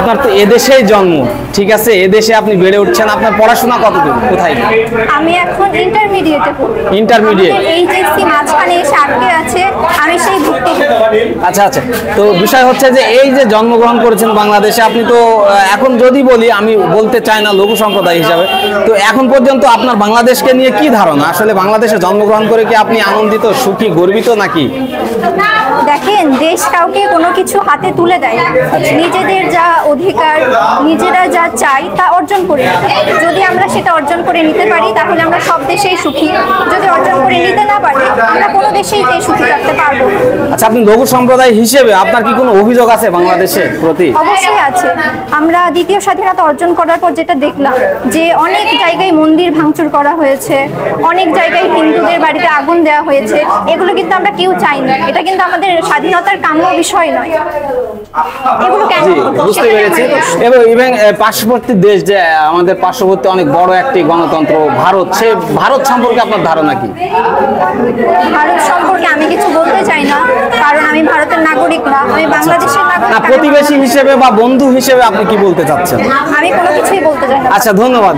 আপনার তো এদেশেই জন্ম, ঠিক আছে, এদেশে আপনি বেড়ে উঠছেন, আপনার পড়াশোনা কতদূর, কোথায়? আমি এখন ইন্টারমিডিয়েটে পড়ি। ইন্টারমিডিয়েট। এইচএসসি মাঝখানে এসে আটকে আছে, আমি সেই ভুক্তভোগী। আচ্ছা আচ্ছা, তো বিষয় হচ্ছে যে এই যে জন্মগ্রহণ করেছেন বাংলাদেশে, আপনি তো এখন যদি বলি, আমি বলতে চাই না লঘু সম্প্রদায় হিসাবে, তো এখন পর্যন্ত আপনার বাংলাদেশকে নিয়ে কি ধারণা? আসলে বাংলাদেশে জন্মগ্রহণ করে কি আপনি আনন্দিত, সুখী, গর্বিত নাকি? দেখেন, দেশ কাউকে কোনো কিছু হাতে তুলে দেয় না। নিজেদের যা অধিকার, নিজেরা যা চাই তা অর্জন করে নিতে হবে। যদি আমরা সেটা অর্জন করে নিতে পারি তাহলে আমরা সব দেশেই সুখী। যদি অর্জন করে নিতে না পারি, আমরা কোনো দেশেই যে সুখী থাকতে পারবো না। আচ্ছা, আপনি লঘু সম্প্রদায় হিসেবে আপনার কি কোনো অভিযোগ আছে বাংলাদেশের প্রতি? অবশ্যই আছে। আমরা দ্বিতীয় স্বাধীনতা অর্জন করার পর যেটা দেখলাম যে অনেক জায়গায় মন্দির ভাঙচুর করা হয়েছে, অনেক জায়গায় হিন্দুদের বাড়িতে আগুন দেওয়া হয়েছে। এগুলো কিন্তু আমরা কেউ চাই না। এটা কিন্তু আমাদের স্বাধীনতার কাম্য বিষয় নয়। এগুলো কেন? বুঝতে পেরেছি। এবং ইভেন পার্শ্ববর্তী দেশ, যে আমাদের পার্শ্ববর্তী অনেক বড় একটি গণতন্ত্র ভারত, সে ভারত সম্পর্কে আপনার ধারণা কি? ভারত সম্পর্কে আমি কিছু বলতে চাই না, কারণ আমি ভারতের নাগরিক না, আমি বাংলাদেশের না, নাগরিক। প্রতিবেশী হিসেবে বা বন্ধু হিসেবে আপনি কি বলতে চাচ্ছেন? আমি কোনো কিছুই বলতে চাই না। আচ্ছা, ধন্যবাদ।